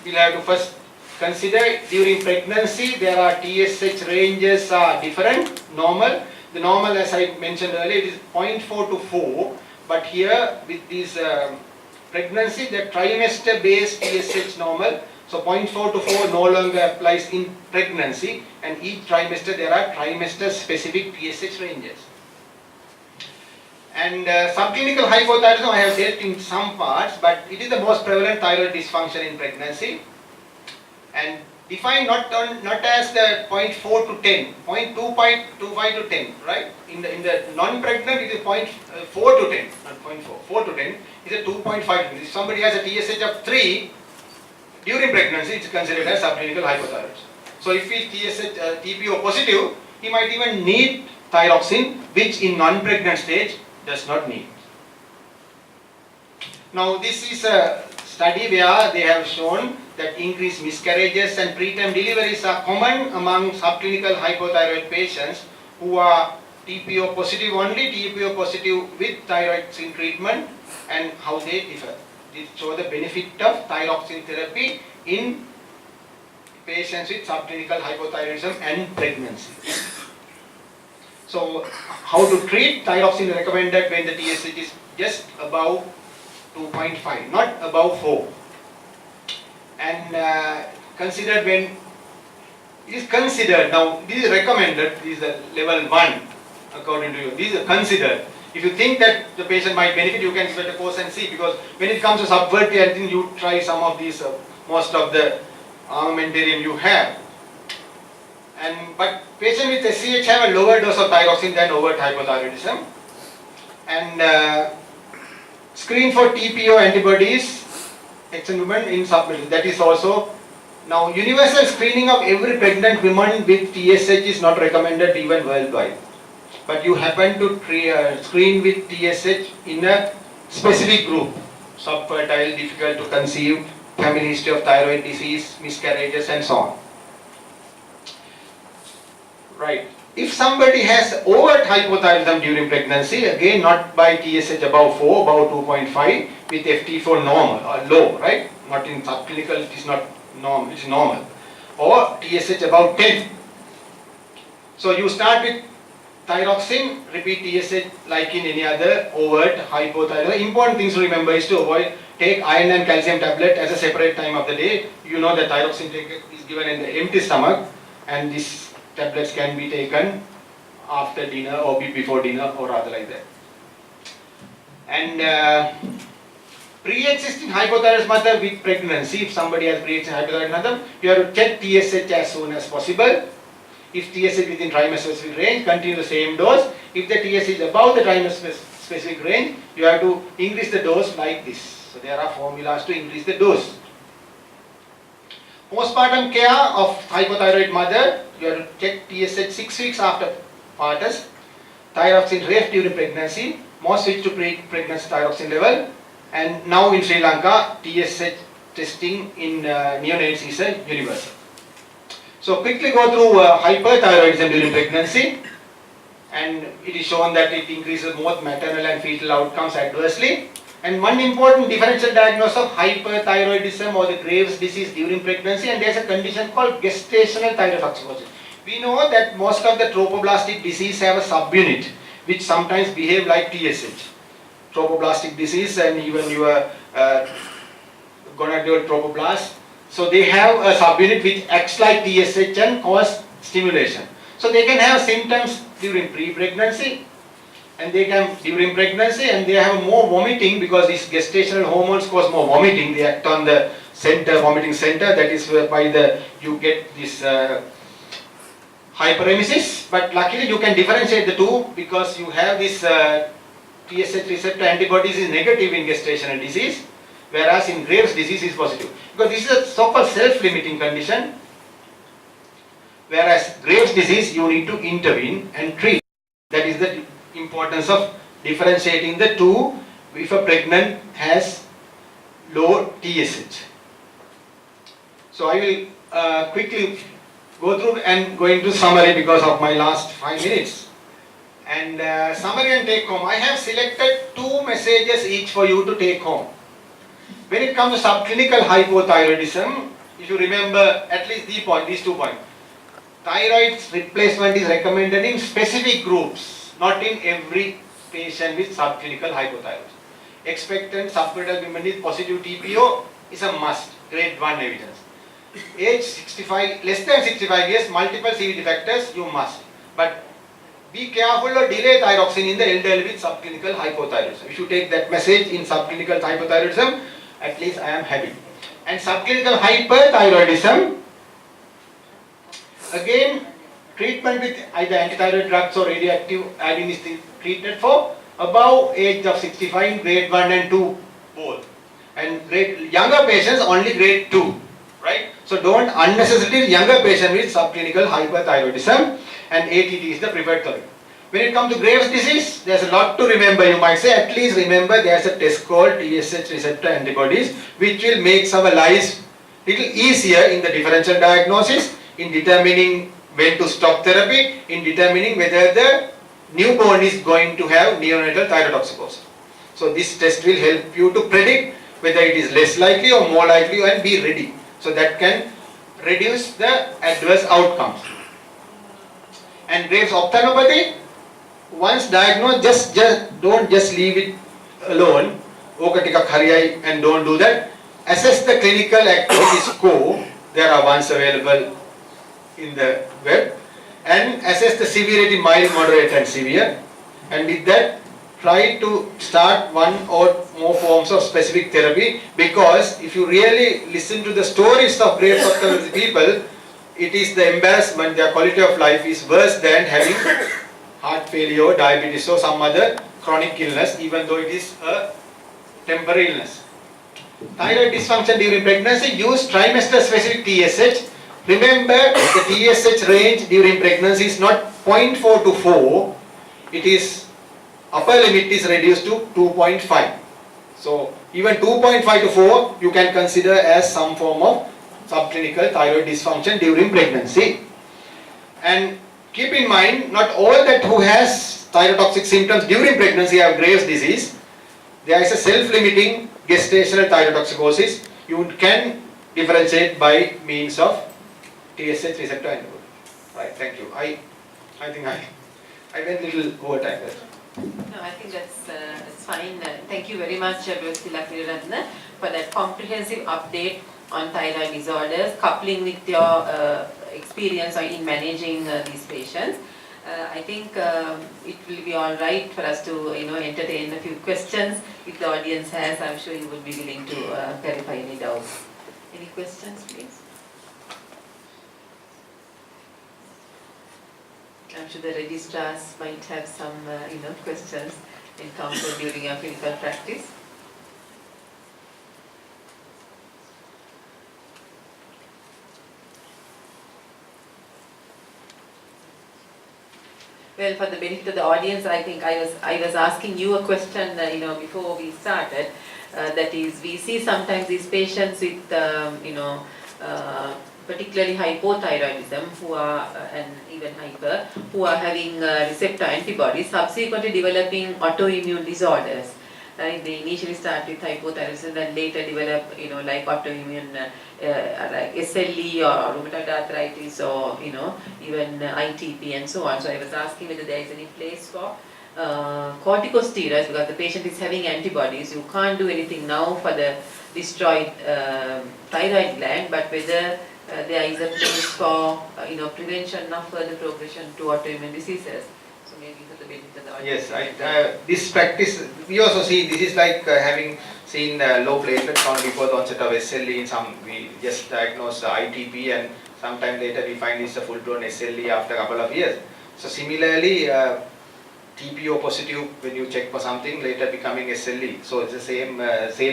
We'll have to first consider during pregnancy there are TSH ranges are different, normal. The normal, as I mentioned earlier, it is 0.4 to 4. But here with this pregnancy, the trimester based TSH normal, so 0.4 to 4 no longer applies in pregnancy, and each trimester there are trimester specific TSH ranges. And subclinical hypothyroidism I have dealt in some parts, but it is the most prevalent thyroid dysfunction in pregnancy, and defined not as the 0.4 to 10, 0.25 to 10, right? In the non-pregnant it is 0.4 to 10, not 0.4, 4 to 10 is a 2.5. If somebody has a TSH of 3 during pregnancy, it's considered as subclinical hypothyroidism. So if he is TPO positive, he might even need thyroxine, which in non-pregnant stage does not need. Now this is a study where they have shown that increased miscarriages and preterm deliveries are common among subclinical hypothyroid patients who are TPO positive only, TPO positive with thyroxine treatment, and how they differ. They show the benefit of thyroxine therapy in patients with subclinical hypothyroidism and pregnancy. So how to treat? Thyroxine recommended when the TSH is just above 2.5, not above 4. And considered when it is considered, now this is recommended, this is the level 1 according to you, this is considered. If you think that the patient might benefit, you can give it a course and see, because when it comes to subverting, I think you try some of these, most of the armamentarium you have. But patients with SCH have a lower dose of thyroxine than overt hypothyroidism. And screen for TPO antibodies, extant women in submission. That is also, now universal screening of every pregnant woman with TSH is not recommended even worldwide. But you happen to screen with TSH in a specific group, subfertile, difficult to conceive, family history of thyroid disease, miscarriages and so on. Right. If somebody has overt hypothyroidism during pregnancy, again not by TSH above 4, above 2.5, with FT4 normal or low, right? Not in subclinical, it is not normal, it is normal. Or TSH above 10. So you start with thyroxine, repeat TSH like in any other overt hypothyroidism. Important things to remember is to avoid, take iron and calcium tablet as a separate time of the day. You know that thyroxine is given in the empty stomach, and these tablets can be taken after dinner or before dinner, or rather like that. And pre-existing hypothyroidism mother with pregnancy, if somebody has pre-existing hypothyroidism mother, you have to check TSH as soon as possible. If TSH within trimester specific range, continue the same dose. If the TSH is above the trimester specific range, you have to increase the dose like this. So there are formulas to increase the dose. Postpartum care of hypothyroid mother, you have to check TSH 6 weeks after partus. Thyroxine ref during pregnancy, more switch to pre-pregnancy thyroxine level. And now in Sri Lanka, TSH testing in neonates is a universal. So quickly go through hyperthyroidism during pregnancy, and it is shown that it increases both maternal and fetal outcomes adversely. And one important differential diagnosis of hyperthyroidism or the Graves' disease during pregnancy, and there's a condition called gestational thyrotoxicosis. We know that most of the trophoblastic disease have a subunit which sometimes behave like TSH. Trophoblastic disease and even your gonadal trophoblast. So they have a subunit which acts like TSH and cause stimulation. So they can have symptoms during pre-pregnancy and they can during pregnancy, and they have more vomiting because these gestational hormones cause more vomiting. They act on the center, vomiting center. That is why you get this hyperemesis. But luckily you can differentiate the two because you have this TSH receptor antibodies is negative in gestational disease, whereas in Graves' disease is positive. Because this is a so-called self-limiting condition, whereas Graves' disease you need to intervene and treat. That is the importance of differentiating the two if a pregnant has low TSH. So I will quickly go through and go into summary because of my last 5 minutes. And summary and take home. I have selected 2 messages each for you to take home. When it comes to subclinical hypothyroidism, if you remember at least these 2 points. Thyroid replacement is recommended in specific groups, not in every patient with subclinical hypothyroidism. Expectant subclinical women with positive TPO is a must, grade 1 evidence. Age 65, less than 65 years, multiple CVD factors, you must. But be careful or delay thyroxine in the elderly with subclinical hypothyroidism. If you take that message in subclinical hypothyroidism, at least I am happy. And subclinical hyperthyroidism, again, treatment with either antithyroid drugs or radioactive iodine is treated for above age of 65 in grade 1 and 2 both. And younger patients only grade 2, right? So don't unnecessarily younger patient with subclinical hyperthyroidism, and ATT is the preferred therapy. When it comes to Graves' disease, there's a lot to remember. You might say, at least remember there's a test called TSH receptor antibodies, which will make our lives little easier in the differential diagnosis, in determining when to stop therapy, in determining whether the newborn is going to have neonatal thyrotoxicosis. So this test will help you to predict whether it is less likely or more likely, and be ready. So that can reduce the adverse outcomes. And Graves' ophthalmopathy, once diagnosed, just don't just leave it alone. And don't do that. Assess the clinical activity score. There are ones available in the web, and assess the severity, mild, moderate and severe, and with that try to start one or more forms of specific therapy, because if you really listen to the stories of Graves' ophthalmopathy people, it is the embarrassment, their quality of life is worse than having heart failure, diabetes or some other chronic illness, even though it is a temporary illness. Thyroid dysfunction during pregnancy, use trimester specific TSH. Remember, the TSH range during pregnancy is not 0.4 to 4, it is upper limit is reduced to 2.5. So even 2.5 to 4 you can consider as some form of subclinical thyroid dysfunction during pregnancy. And keep in mind, not all that who has thyrotoxic symptoms during pregnancy have Graves' disease. There is a self-limiting gestational thyrotoxicosis. You can differentiate by means of TSH receptor antibody. Right, thank you. I think I went a little over time there. No, I think that's fine. Thank you very much, Prof. Weerarathna, for that comprehensive update on thyroid disorders, coupling with your experience in managing these patients. I think it will be all right for us to entertain a few questions. If the audience has, I'm sure you would be willing to clarify any doubts. Any questions, please? I'm sure the registrars might have some questions encountered during your clinical practice. Well, for the benefit of the audience, I think I was asking you a question, before we started. That is, we see sometimes these patients with, particularly hypothyroidism, who are and even hyper, who are having receptor antibodies, subsequently developing autoimmune disorders. right? They initially start with hypothyroidism and later develop, like autoimmune, like SLE or rheumatoid arthritis or, even ITP and so on. So I was asking whether there is any place for corticosteroids because the patient is having antibodies. You can't do anything now for the destroyed thyroid gland, but whether there is a place for prevention of further progression to autoimmune diseases. So maybe for the benefit of the audience. Yes, this practice we also see. This is like having seen low platelet count before the onset of SLE. In some we just diagnose ITP and sometime later we find it's a full-blown SLE after a couple of years. So similarly. TPO positive when you check for something later becoming SLE. So it's the same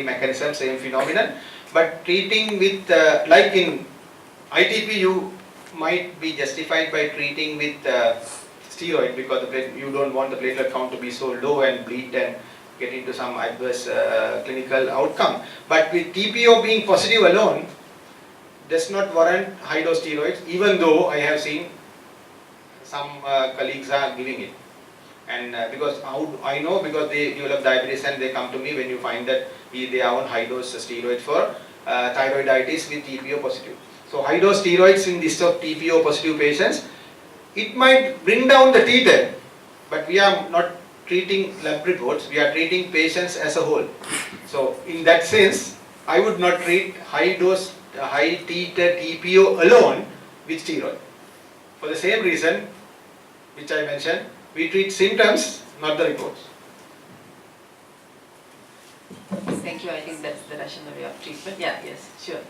mechanism, same phenomenon. But treating with like in ITP, you might be justified by treating with steroid because you don't want the platelet count to be so low and bleed and get into some adverse clinical outcome. But with TPO being positive alone does not warrant high dose steroids, even though I have seen some colleagues are giving it. And because how I know, because they develop diabetes and they come to me when you find that they are on high dose steroid for thyroiditis with TPO positive. So high dose steroids in this of TPO positive patients, it might bring down the T10, but we are not treating lab reports, we are treating patients as a whole. So in that sense, I would not treat high dose, high T10 TPO alone with steroid. For the same reason which I mentioned, we treat symptoms, not the reports. Thank you. I think that's the rational way of treatment. Yeah, yes, sure.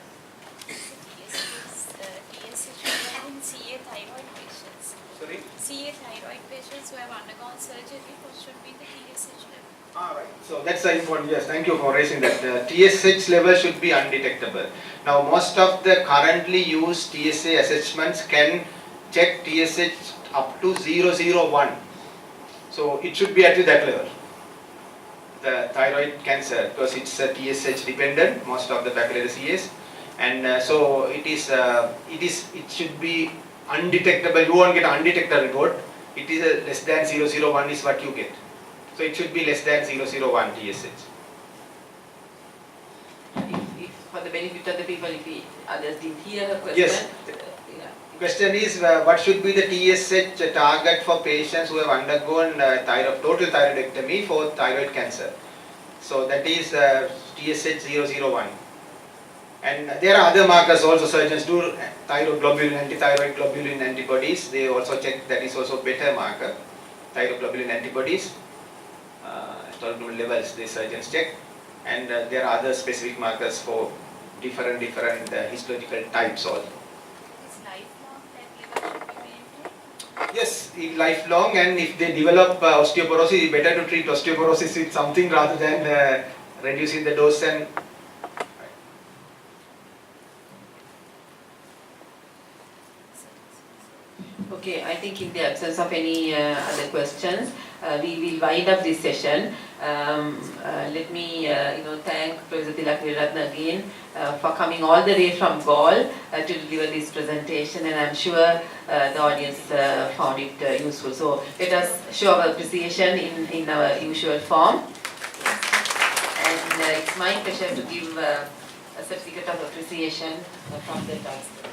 TSH in CA thyroid patients. Sorry? CA thyroid patients who have undergone surgery, what should be the TSH level? Right. So that's the important. Yes, thank you for raising that. TSH level should be undetectable. Now, most of the currently used TSA assessments can check TSH up to 001. So it should be at that level. The thyroid cancer, because it's TSH dependent, most of the papillary is, and so it should be undetectable. You won't get an undetectable report. It is a less than 001 is what you get. So it should be less than 001 TSH. If for the benefit of the people, if others didn't hear the question. Yes. Question is what should be the TSH target for patients who have undergone total thyroidectomy for thyroid cancer. So that is TSH 001. And there are other markers also. Surgeons do thyroglobulin, antithyroid globulin antibodies. They also check, that is also better marker, thyroglobulin antibodies. Thyroglobulin levels the surgeons check. And there are other specific markers for different histological types also. Yes, in lifelong, and if they develop osteoporosis, it's better to treat osteoporosis with something rather than reducing the dose and. Okay, I think in the absence of any other questions, we will wind up this session. Let me thank Professor Weerarathna again for coming all the way from Gaul to deliver this presentation, and I'm sure the audience found it useful. So let us show our appreciation in our usual form. And it's my pleasure to give a certificate of appreciation from the Chancellor.